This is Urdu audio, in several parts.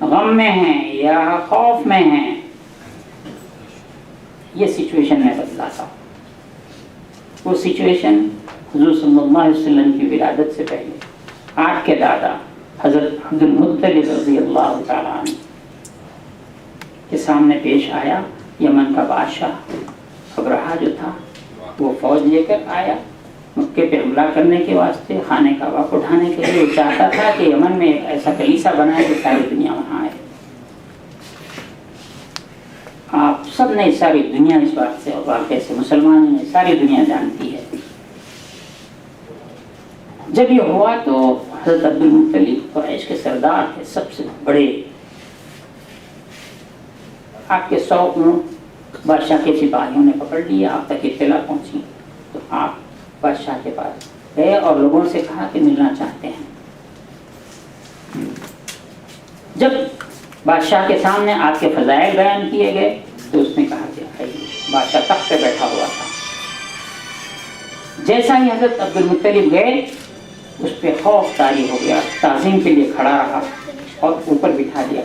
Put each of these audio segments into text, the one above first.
غم میں ہیں یا خوف میں ہیں، یہ سچویشن میں بدلاتا ہوں۔ وہ سچویشن حضور صلی اللہ علیہ وسلم کی ولادت سے پہلے آپ کے دادا حضرت عبد المطلب رضی اللہ تعالیٰ عنہ کے سامنے پیش آیا۔ یمن کا بادشاہ ابرہا جو تھا وہ فوج لے کر آیا مکے پہ حملہ کرنے کے واسطے، خانے کعبہ کو اٹھانے کے لیے۔ وہ چاہتا تھا کہ یمن میں ایک ایسا کلیسا بنائے کہ ساری دنیا وہاں آئے۔ آپ سب نے، ساری دنیا اس بات سے اور واقعے سے، مسلمانوں نے ساری دنیا جانتی ہے۔ جب یہ ہوا تو حضرت عبد المطلب قریش کے سردار تھے، سب سے بڑے۔ آپ کے 100 اونٹ بادشاہ کے سپاہیوں نے پکڑ لیا۔ آپ تک اطلاع پہنچی تو آپ بادشاہ کے پاس گئے اور لوگوں سے کہا کہ ملنا چاہتے ہیں۔ جب بادشاہ کے سامنے آپ کے فضائل بیان کیے گئے تو اس نے کہا کہ بادشاہ تخت پہ بیٹھا ہوا تھا۔ جیسا ہی حضرت عبد المطلب گئے اس پہ خوف طاری ہو گیا، تعظیم کے لیے کھڑا رہا اور اوپر بٹھا دیا،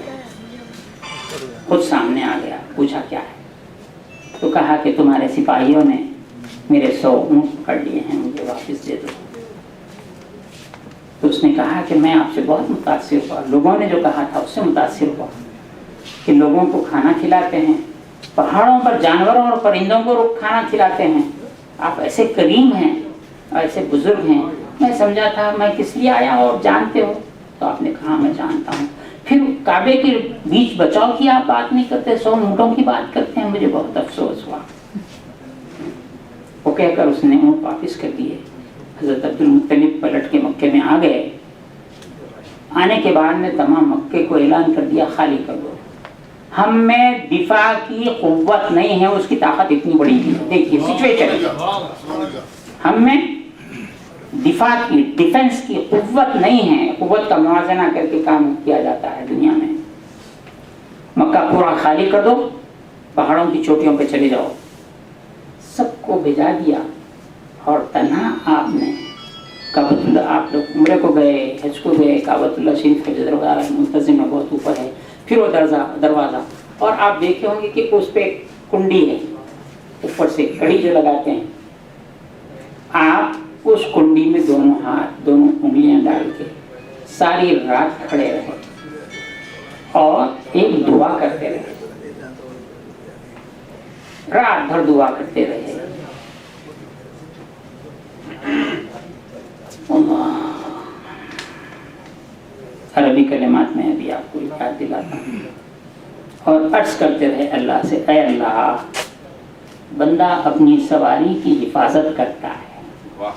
خود سامنے آ گیا۔ پوچھا کیا ہے؟ تو کہا کہ تمہارے سپاہیوں نے میرے 100 اونٹ پکڑ لیے ہیں، مجھے واپس دے دو۔ تو اس نے کہا کہ میں آپ سے بہت متاثر ہوا، لوگوں نے جو کہا تھا اس سے متاثر ہوا کہ لوگوں کو کھانا کھلاتے ہیں، پہاڑوں پر جانوروں اور پرندوں کو کھانا کھلاتے ہیں، آپ ایسے کریم ہیں، ایسے بزرگ ہیں۔ میں سمجھا تھا میں کس لیے آیا ہوں، اور جانتے ہو؟ تو آپ نے کہا میں جانتا ہوں۔ پھر کعبے کے بیچ بچاؤ کی آپ بات نہیں کرتے، 100 اونٹوں کی بات کرتے ہیں، مجھے بہت افسوس ہوا۔ وہ کہہ کر اس نے اونٹ واپس کر دیے۔ حضرت عبد المطلب پلٹ کے مکے میں آ گئے۔ آنے کے بعد نے تمام مکے کو اعلان کر دیا خالی کر دو، ہم میں دفاع کی قوت نہیں ہے، اس کی طاقت اتنی بڑی تھی۔ دیکھیے سچویشن، ہم میں دفاع کی، ڈیفنس کی قوت نہیں ہے۔ قوت کا موازنہ کر کے کام کیا جاتا ہے دنیا میں۔ مکہ پورا خالی کر دو، پہاڑوں کی چوٹیوں پہ چلے جاؤ۔ سب کو بھیجا دیا اور تنہا آپ نے کعبۃ اللہ، آپ لوگ عمرے کو گئے، حج کو گئے، کعبۃ اللہ شریف کا جو دروازہ منتظم ہے بہت اوپر ہے، پھر وہ دروازہ، اور آپ دیکھے ہوں گے کہ اس پہ کنڈی ہے، اوپر سے کڑی جو لگاتے ہیں۔ آپ اس کنڈی میں دونوں ہاتھ، دونوں انگلیاں ڈال کے ساری رات کھڑے رہے اور ایک دعا کرتے رہے، رات بھر دعا کرتے رہے۔ عربی کلمات میں ابھی آپ کو یاد دلاتا ہوں، اور عرض کرتے رہے اللہ سے، اے اللہ، بندہ اپنی سواری کی حفاظت کرتا ہے،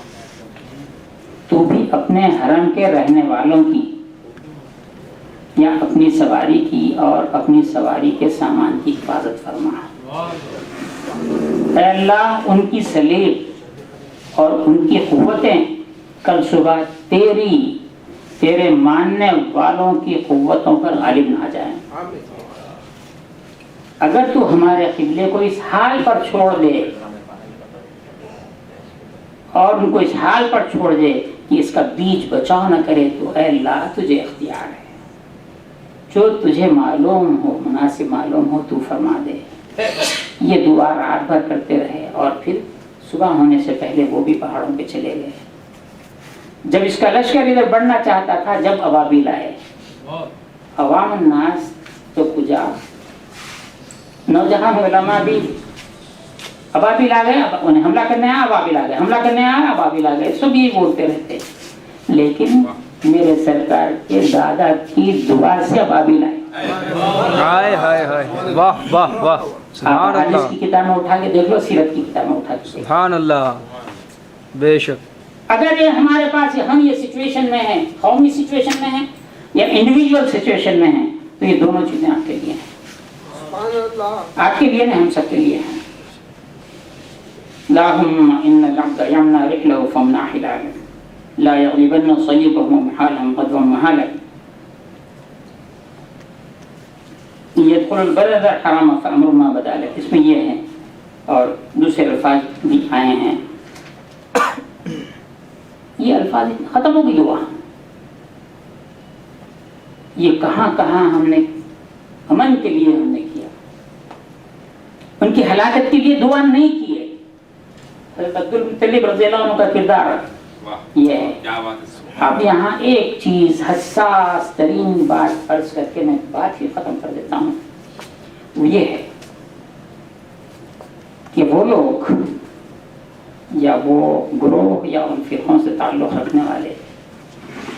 تو بھی اپنے حرم کے رہنے والوں کی یا اپنی سواری کی اور اپنی سواری کے سامان کی حفاظت فرما۔ اے اللہ، ان کی سلیب اور ان کی قوتیں کل صبح تیرے ماننے والوں کی قوتوں پر غالب نہ جائیں۔ اگر تو ہمارے قبلے کو اس حال پر چھوڑ دے اور ان کو اس حال پر چھوڑ دے کہ اس کا بیچ بچاؤ نہ کرے، تو اے اللہ تجھے اختیار ہے، جو تجھے معلوم ہو، مناسب معلوم ہو، تو فرما دے۔ یہ دعا رات بھر کرتے رہے اور پھر صبح ہونے سے پہلے وہ بھی پہاڑوں پہ چلے گئے۔ جب اس کا لشکر ادھر بڑھنا چاہتا تھا، جب ابابیل آئے، عوام الناس تو پجا، نوجوان علماء بھی ابابیل آ گئے، انہیں حملہ کرنے آیا، ابابیل آ گئے، حملہ کرنے آیا، ابابیل آ گئے، سب یہی بولتے رہتے۔ لیکن میرے سرکار کے دادا کی دعا سے ابابیل آئے۔ ہائے ہائے ہائے، واہ واہ واہ، سبحان حدیث اللہ، کی کتاب میں اٹھا کے دیکھ لو، سیرت کی کتاب میں اٹھا کے دیکھ لو۔ سبحان اللہ، بے شک۔ اگر یہ ہمارے پاس ہم یہ سچویشن میں ہیں، قومی سچویشن میں ہیں یا انڈیویجول سچویشن میں ہیں، تو یہ دونوں چیزیں آپ کے لیے ہیں، آپ کے لیے نہیں، ہم سب کے لیے ہیں۔ اللہم ان العبد یمنع رحلہ فامنع حلالہ، لا یغلبن صیبہ محالا غدوا محالا، یدخل البلد الحرام فامر ما بدا لک، اس میں یہ ہے، اور دوسرے الفاظ بھی آئے ہیں۔ یہ الفاظ ختم ہو گئی دعا، یہ کہاں کہاں ہم نے امن کے لیے ہم نے کیا، ان کی ہلاکت کے لیے دعا نہیں کی ہے۔ حضرت عبدالمطلب رضی اللہ عنہ کا کردار یہ ہے۔ اب یہاں ایک چیز حساس ترین بات عرض کر کے میں بات ہی ختم کر دیتا ہوں، وہ یہ ہے کہ وہ لوگ یا وہ گروہ یا ان فرقوں سے تعلق رکھنے والے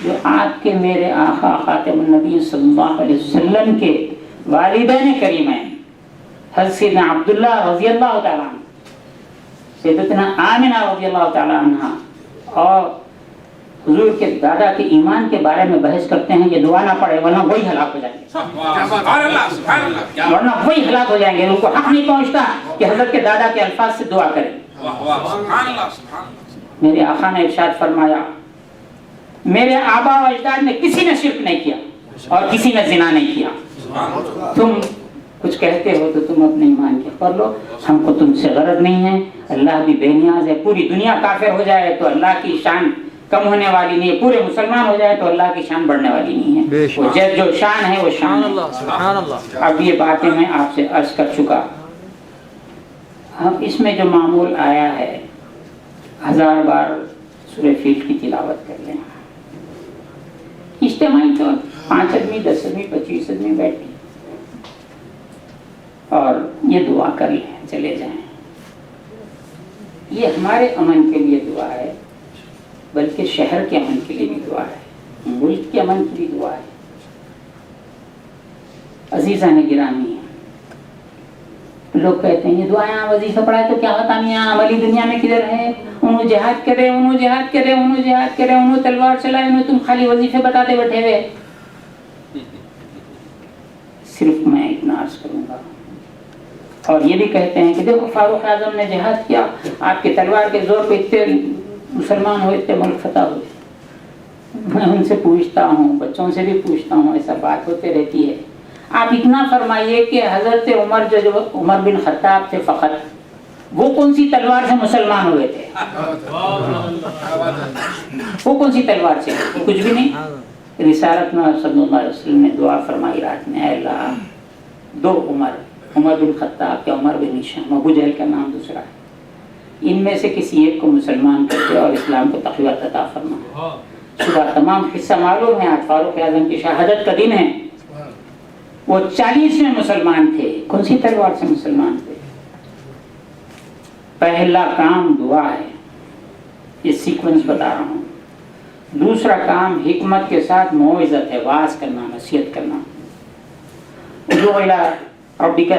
جو آپ کے میرے آقا خاتم النبی صلی اللہ علیہ وسلم کے والدین کریمین حضرت سیدنا عبداللہ رضی اللہ تعالیٰ عنہ، سیدتنا آمنہ رضی اللہ تعالیٰ عنہ اور حضور کے دادا کے ایمان کے بارے میں بحث کرتے ہیں، یہ دعا نہ پڑھے ورنہ وہی ہلاک ہو جائیں گے، ورنہ وہی ہلاک ہو جائیں گے۔ ان کو حق نہیں پہنچتا کہ حضرت کے دادا کے الفاظ سے دعا کریں۔ میرے آقا نے ارشاد فرمایا، میرے آبا و اجداد نے کسی نے شرک نہیں کیا اور کسی نے زنا نہیں کیا، تم کچھ کہتے ہو تو تم اپنے ایمان کے کر لو، ہم کو تم سے غرض نہیں ہے، اللہ بھی بے نیاز ہے۔ پوری دنیا کافر ہو جائے تو اللہ کی شان کم ہونے والی نہیں ہے، پورے مسلمان ہو جائے تو اللہ کی شان بڑھنے والی نہیں ہے، وہ جو شان ہے وہ شان ہے۔ اب یہ باتیں میں آپ سے عرض کر چکا، اب اس میں جو معمول آیا ہے 1000 بار سورہ فیل کی تلاوت کر لیں، اجتماعی طور 5 آدمی 10 آدمی 25 آدمی بیٹھیں اور یہ دعا کر لیں، چلے جائیں۔ یہ ہمارے امن کے لیے دعا ہے، بلکہ شہر کے امن کے لیے بھی دعا ہے، ملک کے امن کے لیے دعا ہے۔ عزیزان گرامی، لوگ کہتے ہیں یہ دعائیں وظیفہ پڑھائے تو کیا ہوتا نہیں، عملی دنیا میں کدھر ہے، انہوں جہاد کرے انہوں جہاد کرے انہوں جہاد کرے انہوں تلوار چلائے انہوں، تم خالی وظیفے بتاتے بیٹھے ہوئے۔ صرف میں اتنا عرض کروں گا، اور یہ بھی کہتے ہیں کہ دیکھو فاروق اعظم نے جہاد کیا، آپ کے تلوار کے زور پہ اتنے مسلمان ہوئے، اتنے ملک فتح ہوئے۔ میں ان سے پوچھتا ہوں، بچوں سے بھی پوچھتا ہوں، ایسا بات ہوتے رہتی ہے۔ آپ اتنا فرمائیے کہ حضرت عمر جو عمر بن خطاب تھے فقط، وہ کون سی تلوار سے مسلمان ہوئے تھے؟ وہ کون سی تلوار سے؟ کچھ بھی نہیں۔ رسالت میں صلی اللہ علیہ وسلم نے دعا فرمائی رات میں، اے اللہ 2 عمر بن خطاب کے عمر بن ہشام، ابو جہل کا نام دوسرا ہے، ان میں سے کسی ایک کو مسلمان کرتے اور اسلام کو تقویت عطا فرما۔ صبح تمام قصہ معلوم ہے، آج فاروق اعظم کی شہادت کا دن ہے، وہ 40 میں مسلمان تھے، کون سی تلوار سے مسلمان تھے؟ پہلا کام دعا ہے، یہ سیکوینس بتا رہا ہوں۔ دوسرا کام حکمت کے ساتھ موعظت ہے، واعظ کرنا، نصیحت کرنا۔ ادعو الی ربک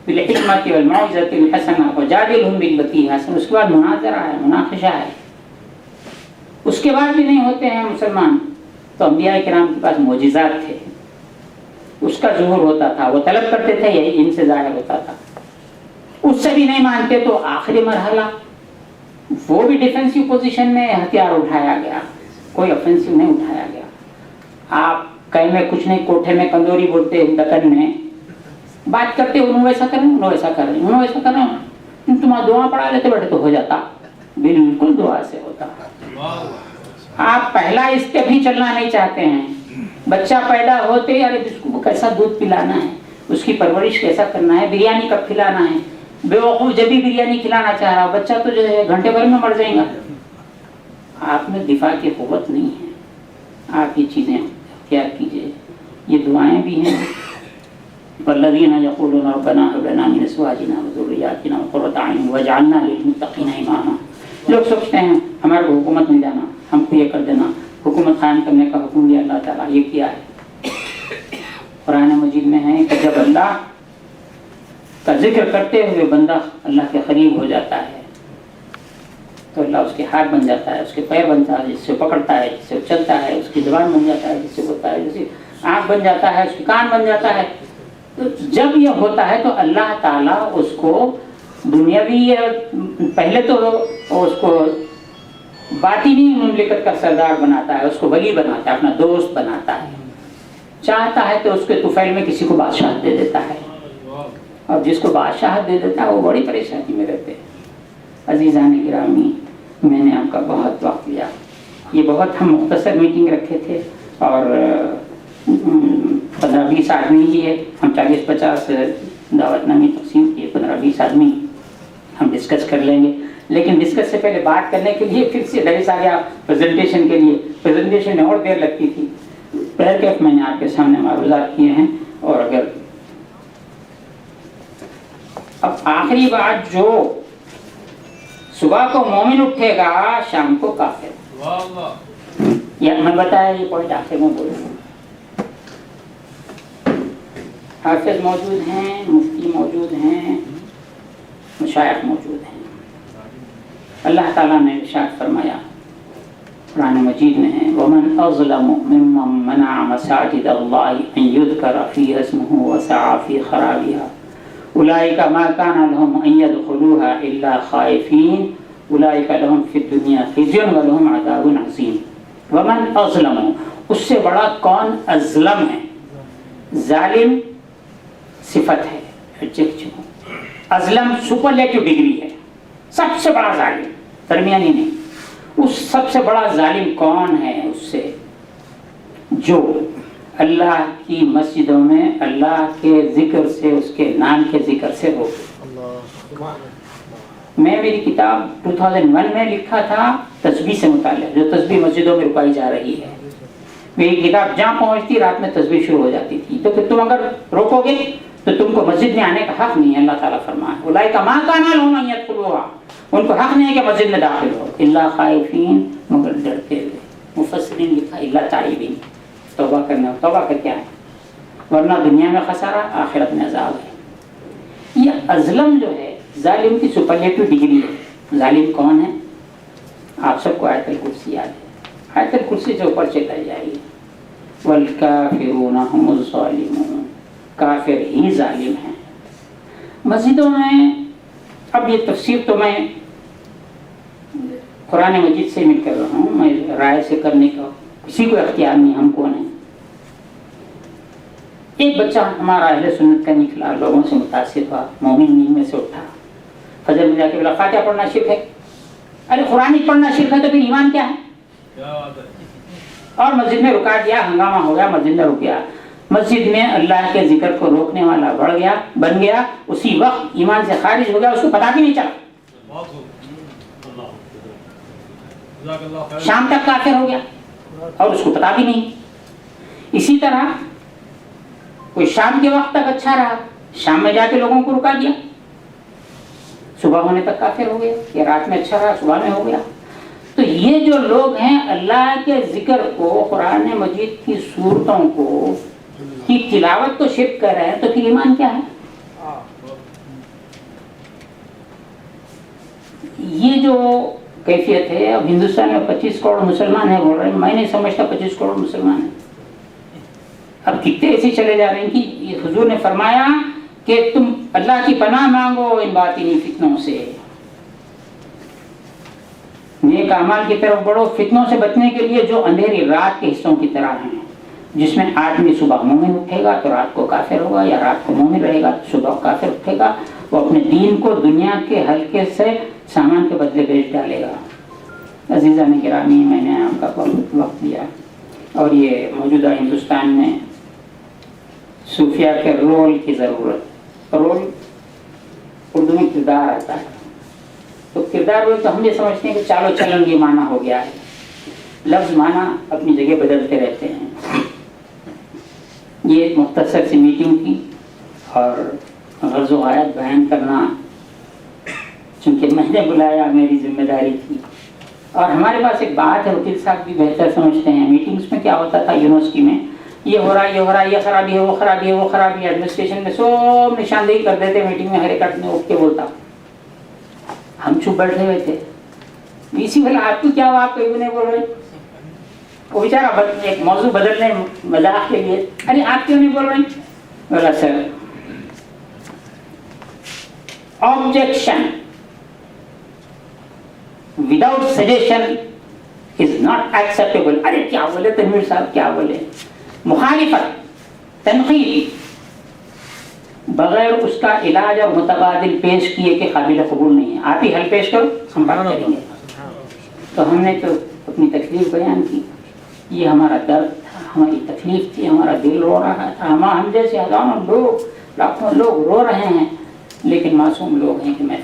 بالحکمت والموعظۃ الحسنہ وجادلہم بالتی ہے حسن۔ اس کے بعد مناظرہ ہے، مناقشہ ہے۔ اس کے بعد بھی نہیں ہوتے ہیں مسلمان تو انبیاء کرام کے پاس معجزات تھے، اس کا ظہور ہوتا تھا، وہ طلب کرتے تھے، یہی ان سے ظاہر ہوتا تھا۔ اس سے بھی نہیں مانتے تو آخری مرحلہ وہ بھی ڈیفینسو پوزیشن میں ہتھیار اٹھایا گیا، کوئی آفینسو نہیں اٹھایا گیا۔ آپ کہیں میں کچھ نہیں، کوٹھے میں کندوری بولتے ہیں، دکن میں بات کرتے، انہوں ویسا کریں انہوں ایسا کریں انہوں ایسا کریں، تم دعا پڑھا لیتے بیٹھے تو ہو جاتا، بالکل دعا سے ہوتا۔ آپ پہلا اسٹیپ ہی چلنا نہیں چاہتے ہیں، بچہ پیدا ہوتے یار اس کو کیسا دودھ پلانا ہے، اس کی پرورش کیسا کرنا ہے، بریانی کب کھلانا ہے، بے وقوف جب بھی بریانی کھلانا چاہ رہا بچہ تو جو ہے گھنٹے بھر میں مر جائے گا۔ آپ میں دفاع کی قوت نہیں ہے، آپ یہ چیزیں اختیار کیجئے۔ یہ دعائیں بھی ہیں، والذین یقولون ربنا هب لنا من ازواجنا وذرریاتنا قرۃ اعین واجعلنا للمتقین اماما۔ لوگ سوچتے ہیں ہمارے کو حکومت مل جانا، ہم کو یہ کر دینا، حکومت قائم کرنے کا حکم دیا اللہ تعالیٰ، یہ کیا ہے؟ قرآن مجید میں ہے کہ جب اللہ کا ذکر کرتے ہوئے بندہ اللہ کے قریب ہو جاتا ہے تو اللہ اس کے ہاتھ بن جاتا ہے، اس کے پیر بنتا ہے، جس سے پکڑتا ہے، جس سے چلتا ہے، اس کی زبان بن جاتا ہے، جس سے بولتا ہے، جس کی آنکھ بن جاتا ہے، اس کی کان بن جاتا ہے۔ تو جب یہ ہوتا ہے تو اللہ تعالیٰ اس کو دنیاوی پہلے تو اس کو باطنی مملکت کا سردار بناتا ہے، اس کو ولی بناتا ہے، اپنا دوست بناتا ہے، چاہتا ہے تو اس کے طفیل میں کسی کو بادشاہ دے دیتا ہے، اور جس کو بادشاہ دے دیتا ہے وہ بڑی پریشانی میں رہتے ہیں۔ عزیزان گرامی، میں نے آپ کا بہت وقت لیا، یہ بہت ہم مختصر میٹنگ رکھے تھے، اور 15-20 آدمی ہی ہے. ہم 40-50 دعوت نامی تقسیم کیے, 15-20 آدمی ہم ڈسکس کر لیں گے. لیکن ڈسکس سے پہلے بات کرنے کے لیے پھر سے ڈھیر سارے آپ پریزنٹیشن کے لیے, پریزنٹیشن میں اور دیر لگتی تھی. پیراگراف میں نے آپ کے سامنے معروضات کیے ہیں. اور اگر اب آخری بات, جو صبح کو مومن اٹھے گا شام کو کافر. یا میں بتایا یہ پوائنٹ آخر میں بولوں. حافظ موجود ہیں, مفتی موجود ہیں, مشائخ موجود ہیں. اللہ تعالیٰ نے ارشاد فرمایا قرآن مجید میں ہے, وَمَنْ أَظْلَمُ مِمَّنْ مَنَعَ مَسَاجِدَ اللَّهِ أَنْ يُذْكَرَ فِيهَا اسْمُهُ وَسَعَى فِي خَرَابِهَا أُولَئِكَ مَا كَانَ لَهُمْ أَنْ يَدْخُلُوهَا إِلَّا خَائِفِينَ أُولَئِكَ لَهُمْ فِي الدُّنْيَا خِزْيٌ وَلَهُمْ عَذَابٌ عَظِيمٌ. وَمَنْ أَظْلَمُ, اس سے بڑا کون اظلم ہے. ظالم صفت ہے, ایڈجیکٹو. اظلم سپرلیٹو ڈگری ہے, سب سے بڑا ظالم, درمیانی نہیں. اس سب سے بڑا ظالم کون ہے؟ اس سے جو اللہ کی مسجدوں میں اللہ کے ذکر سے, اس کے نام کے ذکر سے روکے. میں میری کتاب 2001 میں لکھا تھا تسبیح سے متعلق, جو تسبیح مسجدوں میں رکائی جا رہی ہے. میری کتاب جہاں پہنچتی رات میں تسبیح شروع ہو جاتی تھی. تو پھر تم اگر روکو گے تو تم کو مسجد میں آنے کا حق نہیں ہے. اللہ تعالیٰ فرمائے اولئک ما کان لهم ان يدخلوها, ان کو حق نہیں ہے کہ مسجد میں داخل ہو, الا خائفین, مگر ڈرتے ہوئے. مفسرین لکھا الا تائبین, توبہ کرنا. توبہ کا کیا ہے؟ ورنہ دنیا میں خسارہ, آخرت میں عذاب ہے. یہ اظلم جو ہے ظالم کی سپرلیٹو ڈگری ہے. ظالم کون ہے؟ آپ سب کو آیت الکرسی یاد ہے. آیت الکرسی سے اوپر چلا جائیے. والکافرون هم الظالمون, کافر ہی ظالم ہیں. مسجدوں میں اب یہ تفسیر تو میں قرآن مجید سے مل کر رہا ہوں, میں رائے سے کرنے کا کسی کو اختیار نہیں. ہم کون ہیں؟ ایک بچہ ہمارا اہل سنت کا نکلا, لوگوں سے متاثر ہوا, مومن نیند میں سے اٹھا, فجر میں جا کے بولا فاتحہ پڑھنا شرک ہے. ارے قرآن پڑھنا شرک ہے تو پھر ایمان کیا ہے؟ اور مسجد میں رکا دیا, ہنگامہ ہو گیا, مسجد میں رک گیا. مسجد میں اللہ کے ذکر کو روکنے والا بڑھ گیا, بن گیا, اسی وقت ایمان سے خارج ہو گیا, اس کو پتہ بھی نہیں چلا. شام تک کافر ہو گیا اور اس کو پتہ بھی نہیں. اسی طرح کوئی شام کے وقت تک اچھا رہا, شام میں جا کے لوگوں کو رکا دیا, صبح ہونے تک کافر ہو گیا. یا رات میں اچھا رہا, صبح میں ہو گیا. تو یہ جو لوگ ہیں اللہ کے ذکر کو, قرآن مجید کی صورتوں کو کی تلاوت کو شرک کر رہے ہیں, تو پھر ایمان کیا ہے؟ یہ جو کیفیت ہے, اب ہندوستان میں 25 کروڑ مسلمان ہیں بول رہے ہیں, میں نہیں سمجھتا 25 کروڑ مسلمان ہیں. اب کتنے ایسے چلے جا رہے ہیں کہ حضور نے فرمایا کہ تم اللہ کی پناہ مانگو ان باطنی فتنوں سے, نیک اعمال کی طرف بڑھو, فتنوں سے بچنے کے لیے جو اندھیری رات کے حصوں کی طرح ہیں, جس میں آدمی صبح مومن اٹھے گا تو رات کو کافر ہوگا, یا رات کو مومن رہے گا تو صبح کافر اٹھے گا. وہ اپنے دین کو دنیا کے ہلکے سے سامان کے بدلے بیچ ڈالے گا. عزیزان گرامی, میں نے آپ کا بہت وقت دیا, اور یہ موجودہ ہندوستان میں صوفیہ کے رول کی ضرورت. رول اردو میں کردار آتا ہے, تو کردار رول تو ہم یہ سمجھتے ہیں کہ چالو چلن یہ معنی ہو گیا ہے. لفظ معنی اپنی جگہ بدلتے رہتے ہیں. یہ ایک مختصر سی میٹنگ تھی, اور غرض و غایت بیان کرنا چونکہ میں نے بلایا, میری ذمہ داری تھی. اور ہمارے پاس ایک بات ہے, وکیل صاحب بھی بہتر سمجھتے ہیں, میٹنگز میں کیا ہوتا تھا یونیورسٹی میں, یہ ہو رہا, یہ ہو رہا, یہ خرابی ہے, وہ خرابی ہے, وہ خرابی ہے. ایڈمنسٹریشن میں سب نشاندہی کر دیتے, میٹنگ میں ہر ایک آدمی اٹھ کے بولتا. ہم چپ بیٹھے ہوئے تھے. اسی والا آپ کو کیا ہوا, آپ کہیں نہیں بول رہے. وہ بیچارہ ایک موضوع بدلنے مذاق کے لیے, ارے آپ کیوں نہیں بول رہے؟ بولا سر objection without suggestion is not acceptable. ارے کیا بولے تنویر صاحب, کیا بولے؟ مخالفت, تنقید بغیر اس کا علاج اور متبادل پیش کیے کہ قابل قبول نہیں ہے. آپ ہی حل پیش کرو, ہم بات کریں گے. تو ہم نے تو اپنی تکلیف بیان کی, یہ ہمارا درد تھا, ہماری تکلیف تھی, ہمارا دل رو رہا تھا. ہم جیسے ہزاروں لوگ, لاکھوں لوگ رو رہے ہیں, لیکن معصوم لوگ ہیں کہ میں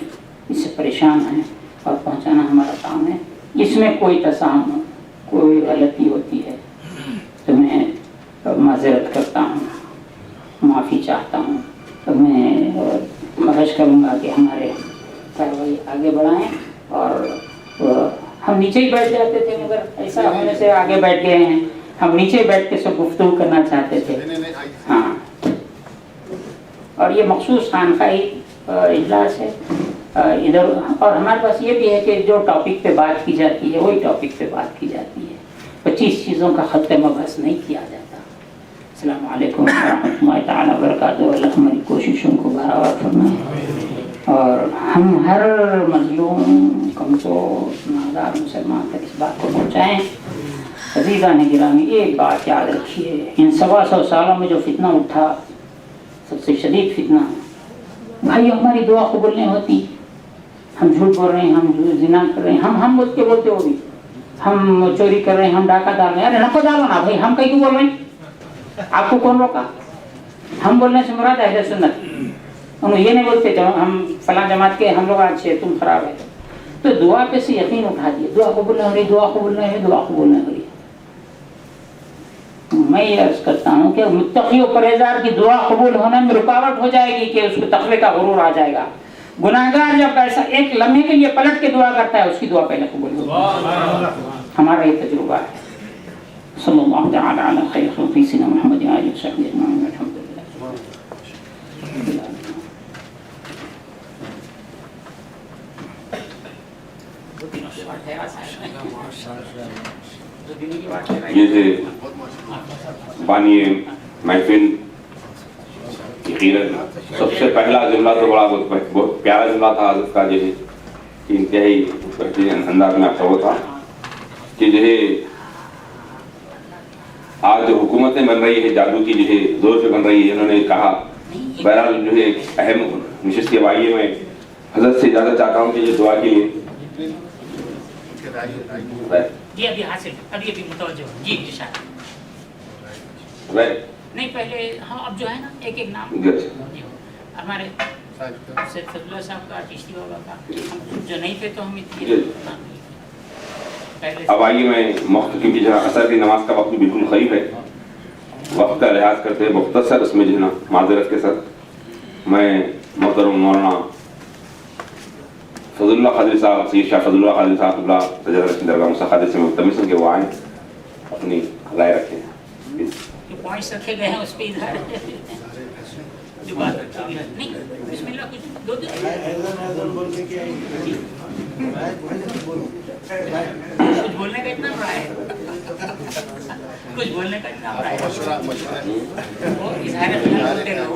اس سے پریشان ہیں اور پہنچانا ہمارا کام ہے. اس میں کوئی تساہل, کوئی غلطی ہوتی ہے تو میں معذرت کرتا ہوں, معافی چاہتا ہوں. تو میں خواہش کروں گا کہ ہمارے کارروائی آگے بڑھائیں. اور ہم نیچے ہی بیٹھ جاتے تھے, مگر ایسا ہونے سے آگے بیٹھ گئے ہیں. ہم نیچے بیٹھ کے سب گفتگو کرنا چاہتے تھے. ہاں, اور یہ مخصوص خانقاہی اجلاس ہے ادھر. اور ہمارے پاس یہ بھی ہے کہ جو ٹاپک پہ بات کی جاتی ہے وہی ٹاپک پہ بات کی جاتی ہے. 25 چیزوں کا خط مبحث نہیں کیا جاتا. السلام علیکم ورحمۃ اللہ تعالیٰ وبرکاتہ. اللہ ہماری کوششوں کو برابر فرمائے اور ہم ہر مظلوم, کمزور, نادار مسلمان تک اس بات کو پہنچائیں. عزیزان گرامی, ایک بات یاد رکھیے, ان 125 سالوں میں جو فتنہ اٹھا, سب سے شدید فتنہ, بھائی ہماری دعا قبول نہیں ہوتی. ہم جھوٹ بول رہے ہیں, ہم زنا کر رہے ہیں, ہم بولتے بولتے وہ بھی, ہم چوری کر رہے ہیں, ہم ڈاکہ ڈال رہے ہیں. ارے نکو ڈالو نا بھائی, ہم کہیں کیوں بول رہے ہیں؟ آپ کو کون روکا؟ ہم بولنے سے مراد اہل سنت. ہم یہ نہیں بولتے جب ہم فلاں جماعت کے ہم لوگ اچھے, تم خراب ہے. تو دعا پہ سے یقین اٹھا دیے, دعا قبول نہیں ہو رہی, دعا قبول نہیں ہے, دعا قبول نہیں ہو رہی. میں یہ عرض کرتا ہوں کہ متقی و پرہیزگار کی دعا قبول ہونے میں رکاوٹ ہو جائے گی کہ اس کو تقوی کا غرور آ جائے گا. گناہگار جب ایسا ایک لمحے کے لیے پلٹ کے دعا کرتا ہے, اس کی دعا پہلے قبول ہوگی. ہمارا یہ تجربہ ہے. صلی اللہ تعالی علی خیر خلق سیدنا محمد و آلہ وصحبہ اجمعین. الحمد للہ. یہ تھے بانی محفل. یقیناً سب سے پہلا جملہ تو بہت پیارا جملہ تھا حضرت کا, جو ہے انتہائی بہترین انداز میں آپ کا وہ تھا کہ جو ہے آج جو حکومتیں بن رہی ہے جادو کی, جو ہے زور سے بن رہی ہے. انہوں نے کہا, بہرحال جو ہے ایک اہم نشست کے بھائی میں حضرت سے اجازت چاہتا ہوں کہ یہ دعا کے لیے جی ابھی حاصل, ابھی متوجہ ہوں. جی نہیں پہلے ہم اب جو ہے نا ایک ایک نام ہمارے سید فضل اللہ صاحب کا, چشتی بابا کا, ہم جو نہیں تھے تو ہم اب آئیے میں کیونکہ جہاں عصر کی نماز کا وقت بالکل قریب ہے, وقت کا لحاظ کرتے ہیں مختصر اس میں جو ہے نا معذرت کے ساتھ میں محترم مولانا فضل اللہ قادری صاحب, سید شاہ فضل اللہ قادری صاحب اللہ تجربہ درگاہ مستقادر سے ملتمس ہوں کہ وہ آئیں, اپنی رائے رکھیں. پوائنٹس رکھے گئے ہیں اس پہ ادھر جو بات نہیں. بسم اللہ کچھ دو کچھ بولنے کا اتنا بڑا ہے, کچھ بولنے کا اتنا بڑا ہے, وہ اظہار خیال کرتے رہو.